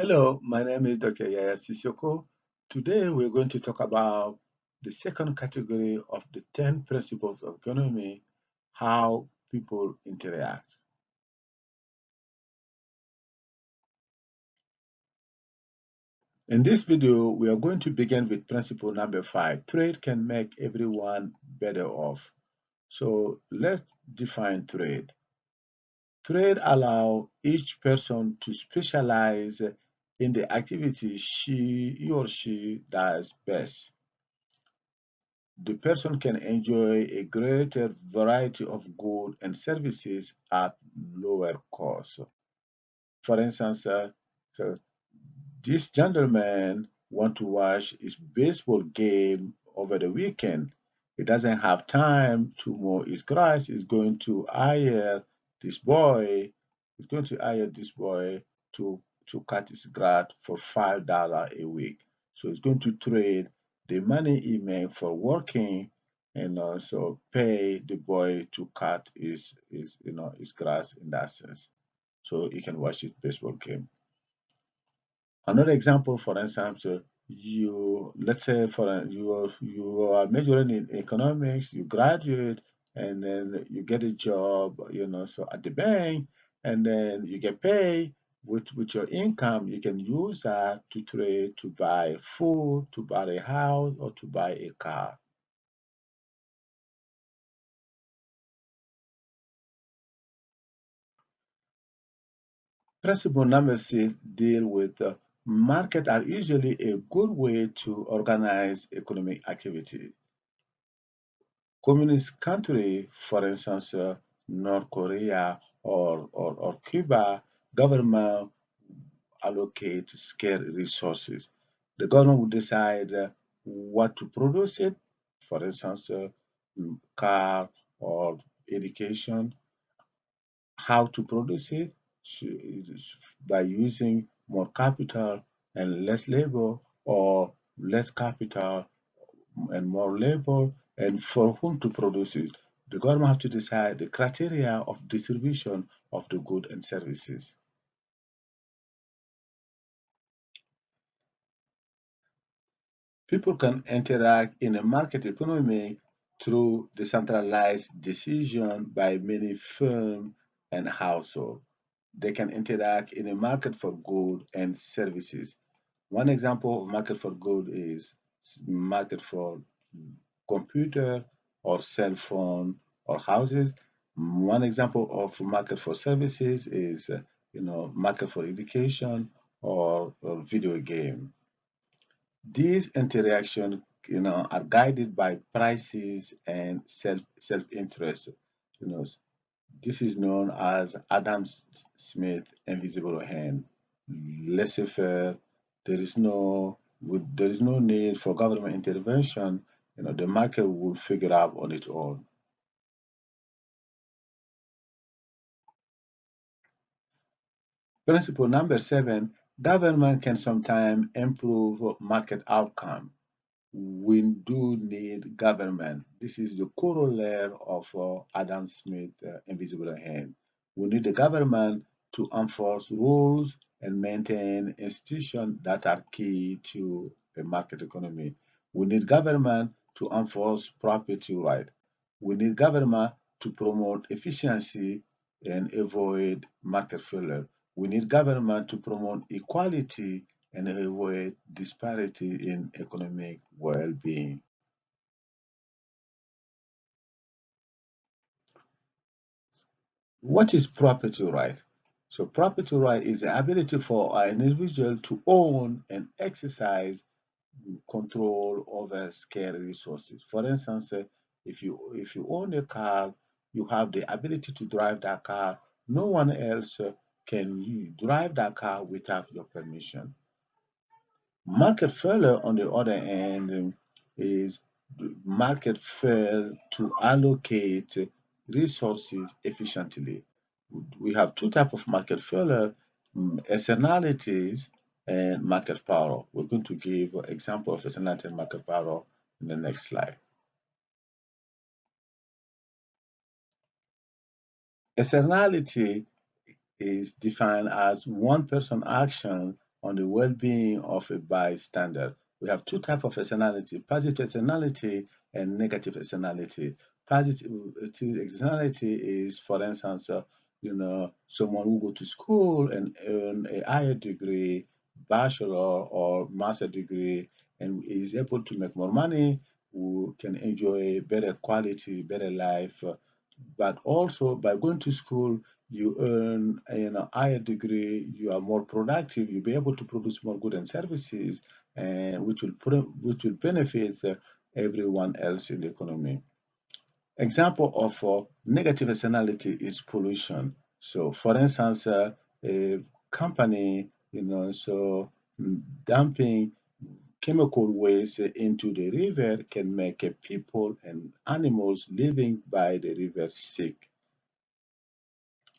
Hello, my name is Dr. Yaya Sissoko. Today we're going to talk about the second category of the 10 principles of economy, how people interact. In this video, we are going to begin with principle number 5. Trade can make everyone better off. So let's define trade. Trade allows each person to specialize in the activity he or she does best. The person can enjoy a greater variety of goods and services at lower cost. For instance, so this gentleman want to watch his baseball game over the weekend. He doesn't have time to mow his grass. This boy. He's going to hire this boy to cut his grass for $5 a week. So he's going to trade the money he made for working and also pay the boy to cut his grass in that sense, so he can watch his baseball game. Another example, for instance, you let's say you are majoring in economics, you graduate, and then you get a job, so at the bank, and then you get paid with your income. You can use that to trade, to buy food, to buy a house, or to buy a car. Principle number 6 deal with market are usually a good way to organize economic activity. Communist country, for instance, North Korea or Cuba, government allocate scarce resources. The government will decide what to produce it, for instance, car or education, how to produce it by using more capital and less labor, or less capital and more labor, and for whom to produce it. The government have to decide the criteria of distribution of the goods and services. People can interact in a market economy through decentralized decision by many firms and households. They can interact in a market for goods and services. One example of market for goods is market for computer or cell phone or houses. One example of market for services is, market for education or video game. These interactions, are guided by prices and self-interest. You know, this is known as Adam Smith invisible hand. Laissez-faire. There is no need for government intervention. The market will figure out on its own. Principle number 7: government can sometimes improve market outcome. We do need government. This is the corollary of Adam Smith invisible hand. We need the government to enforce rules and maintain institutions that are key to a market economy. We need government to enforce property rights. We need government to promote efficiency and avoid market failure. We need government to promote equality and avoid disparity in economic well-being. What is property right? So property right is the ability for an individual to own and exercise control over scarce resources. For instance, if you own a car, you have the ability to drive that car. No one else can drive that car without your permission. Market failure, on the other hand, is the market fail to allocate resources efficiently. We have two types of market failure: externalities and market power. We're going to give an example of externality and market power in the next slide. Externality is defined as one person action on the well-being of a bystander. We have two types of externality: positive externality and negative externality. Positive externality is, for instance, someone who go to school and earn a higher degree, bachelor or master degree, and is able to make more money, who can enjoy better quality, better life. But also by going to school, you earn higher degree, you are more productive, you'll be able to produce more goods and services, and which will benefit everyone else in the economy. Example of negative externality is pollution. So, for instance, a company, dumping chemical waste into the river can make people and animals living by the river sick.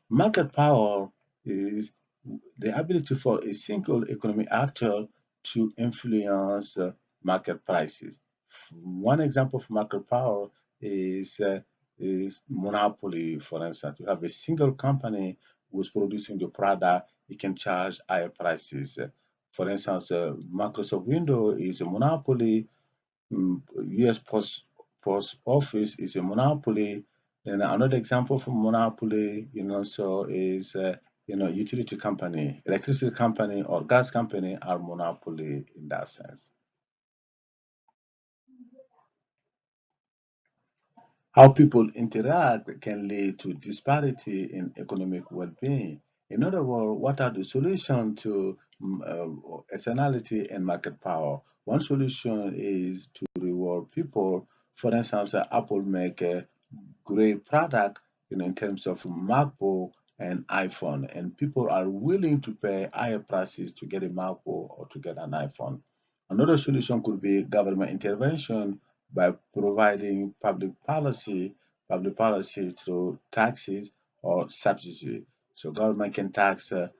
Market power is the ability for a single economic actor to influence market prices. One example of market power is uh, is monopoly. For instance, you have a single company who's producing the product; it can charge higher prices. For instance, Microsoft Windows is a monopoly. U.S. Post Office is a monopoly. And another example for monopoly, so is utility company, electricity company, or gas company are monopoly in that sense. How people interact can lead to disparity in economic well-being. In other words, what are the solutions to externality and market power? One solution is to reward people. For instance, Apple make a great product, in terms of MacBook and iPhone, and people are willing to pay higher prices to get a MacBook or to get an iPhone. Another solution could be government intervention by providing public policy through taxes or subsidy. So government can tax, so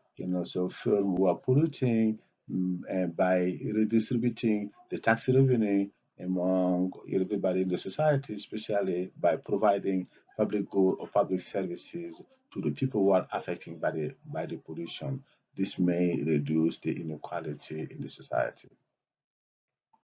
firms who are polluting, and by redistributing the tax revenue among everybody in the society, especially by providing public good or public services to the people who are affected by the pollution. This may reduce the inequality in the society.